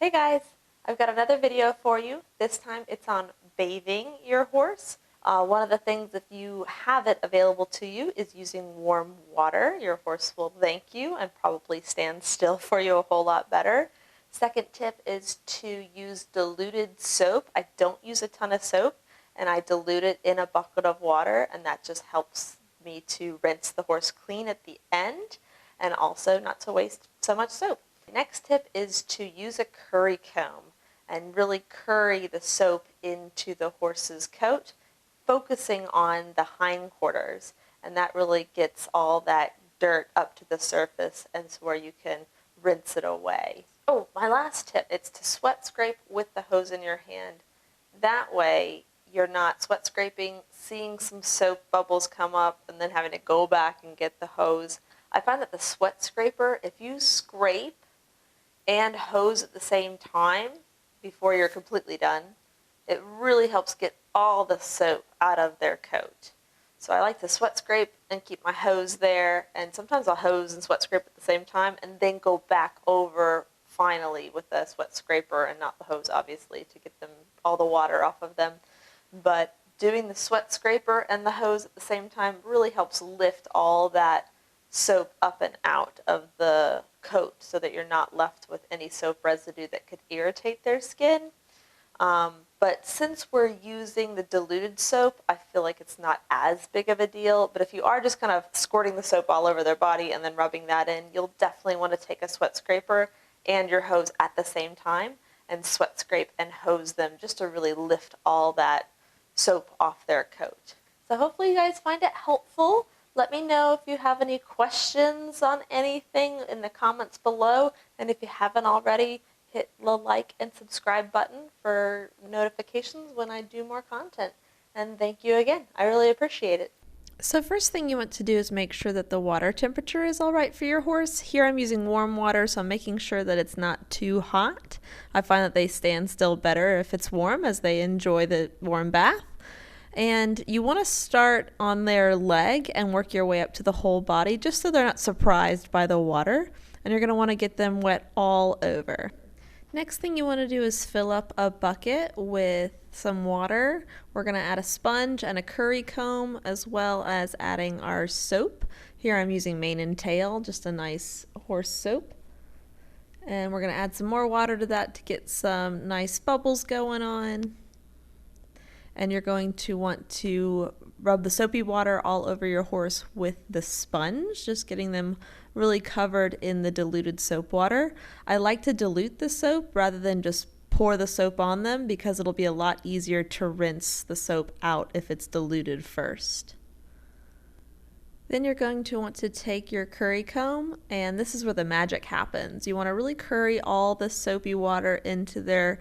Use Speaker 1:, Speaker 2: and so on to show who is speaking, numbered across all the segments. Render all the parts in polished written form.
Speaker 1: Hey guys, I've got another video for you. This time it's on bathing your horse. One of the things, if you have it available to you, is using warm water. Your horse will thank you and probably stand still for you a whole lot better. Second tip is to use diluted soap. I don't use a ton of soap, and I dilute it in a bucket of water, and that just helps me to rinse the horse clean at the end and also not to waste so much soap. Next tip is to use a curry comb and really curry the soap into the horse's coat, focusing on the hindquarters, and that really gets all that dirt up to the surface and so where you can rinse it away. Oh, my last tip, it's to sweat scrape with the hose in your hand. That way you're not sweat scraping, seeing some soap bubbles come up, and then having to go back and get the hose. I find that the sweat scraper, if you scrape and hose at the same time before you're completely done, it really helps get all the soap out of their coat. So I like to sweat scrape and keep my hose there, and sometimes I'll hose and sweat scrape at the same time and then go back over finally with the sweat scraper and not the hose, obviously, to get them all the water off of them. But doing the sweat scraper and the hose at the same time really helps lift all that soap up and out of the coat so that you're not left with any soap residue that could irritate their skin. But since we're using the diluted soap, I feel like it's not as big of a deal. But if you are just kind of squirting the soap all over their body and then rubbing that in, you'll definitely want to take a sweat scraper and your hose at the same time and sweat scrape and hose them just to really lift all that soap off their coat. So hopefully you guys find it helpful. Let me know if you have any questions on anything in the comments below. And if you haven't already, hit the like and subscribe button for notifications when I do more content. And thank you again. I really appreciate it.
Speaker 2: So first thing you want to do is make sure that the water temperature is all right for your horse. Here I'm using warm water, so I'm making sure that it's not too hot. I find that they stand still better if it's warm, as they enjoy the warm bath. And you want to start on their leg and work your way up to the whole body, just so they're not surprised by the water. And you're going to want to get them wet all over. Next thing you want to do is fill up a bucket with some water. We're going to add a sponge and a curry comb, as well as adding our soap. Here I'm using mane and tail, just a nice horse soap. And we're going to add some more water to that to get some nice bubbles going on. And you're going to want to rub the soapy water all over your horse with the sponge, just getting them really covered in the diluted soap water. I like to dilute the soap rather than just pour the soap on them, because it'll be a lot easier to rinse the soap out if it's diluted first. Then you're going to want to take your curry comb, and this is where the magic happens. You want to really curry all the soapy water into their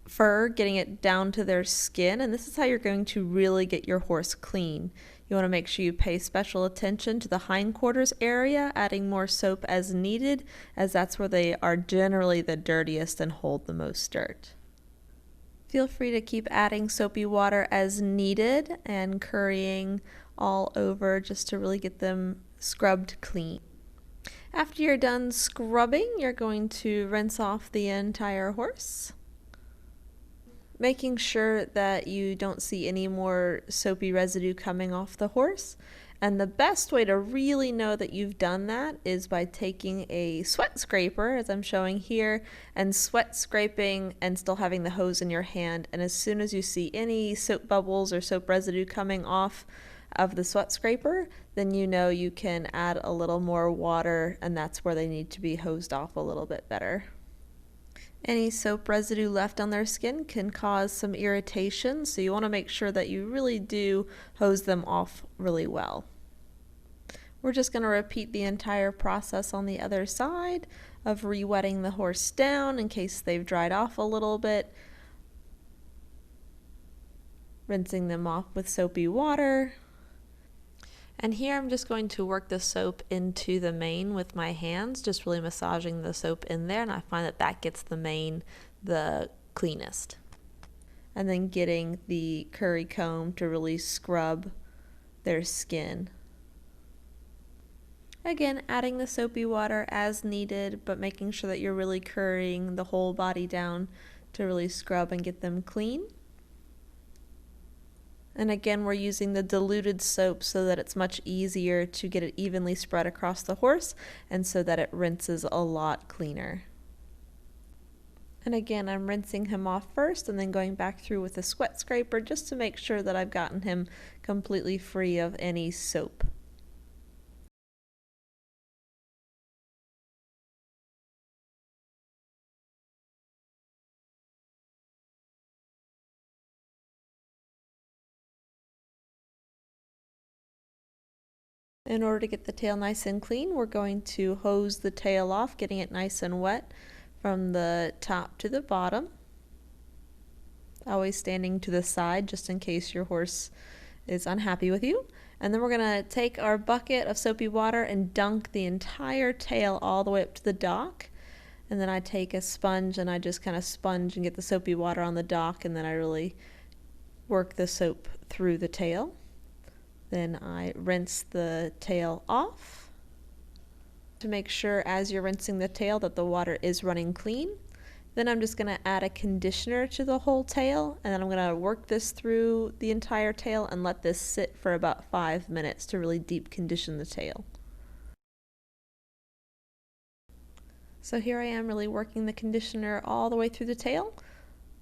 Speaker 2: fur, getting it down to their skin, and this is how you're going to really get your horse clean. You want to make sure you pay special attention to the hindquarters area, adding more soap as needed, as that's where they are generally the dirtiest and hold the most dirt. Feel free to keep adding soapy water as needed and currying all over just to really get them scrubbed clean. After you're done scrubbing, you're going to rinse off the entire horse, making sure that you don't see any more soapy residue coming off the horse. And the best way to really know that you've done that is by taking a sweat scraper, as I'm showing here, and sweat scraping and still having the hose in your hand. And as soon as you see any soap bubbles or soap residue coming off of the sweat scraper, then you know you can add a little more water, and that's where they need to be hosed off a little bit better. Any soap residue left on their skin can cause some irritation, so you want to make sure that you really do hose them off really well. We're just going to repeat the entire process on the other side of re-wetting the horse down in case they've dried off a little bit, rinsing them off with soapy water. And here I'm just going to work the soap into the mane with my hands, just really massaging the soap in there, and I find that that gets the mane the cleanest. And then getting the curry comb to really scrub their skin. Again, adding the soapy water as needed, but making sure that you're really currying the whole body down to really scrub and get them clean. And again, we're using the diluted soap so that it's much easier to get it evenly spread across the horse and so that it rinses a lot cleaner. And again, I'm rinsing him off first and then going back through with a sweat scraper just to make sure that I've gotten him completely free of any soap. In order to get the tail nice and clean, we're going to hose the tail off, getting it nice and wet from the top to the bottom. Always standing to the side just in case your horse is unhappy with you. And then we're going to take our bucket of soapy water and dunk the entire tail all the way up to the dock. And then I take a sponge and I just kind of sponge and get the soapy water on the dock, and then I really work the soap through the tail. Then I rinse the tail off to make sure as you're rinsing the tail that the water is running clean. Then I'm just going to add a conditioner to the whole tail, and then I'm going to work this through the entire tail and let this sit for about 5 minutes to really deep condition the tail. So here I am really working the conditioner all the way through the tail.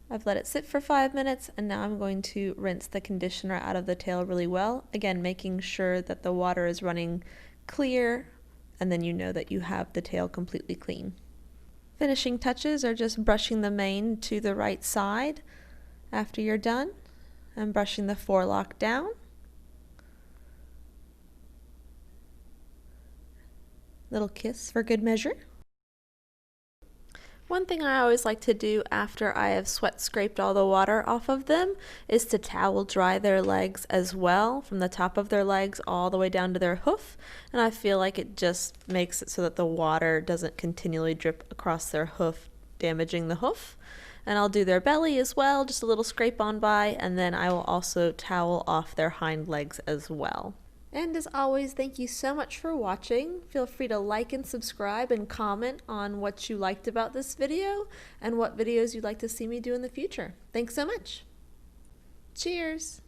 Speaker 2: I've let it sit for 5 minutes, and now I'm going to rinse the conditioner out of the tail really well. Again, making sure that the water is running clear, and then you know that you have the tail completely clean. Finishing touches are just brushing the mane to the right side after you're done, and brushing the forelock down. Little kiss for good measure. One thing I always like to do after I have sweat scraped all the water off of them is to towel dry their legs as well, from the top of their legs all the way down to their hoof, and I feel like it just makes it so that the water doesn't continually drip across their hoof, damaging the hoof. And I'll do their belly as well, just a little scrape on by, and then I will also towel off their hind legs as well. And as always, thank you so much for watching. Feel free to like and subscribe and comment on what you liked about this video and what videos you'd like to see me do in the future. Thanks so much. Cheers!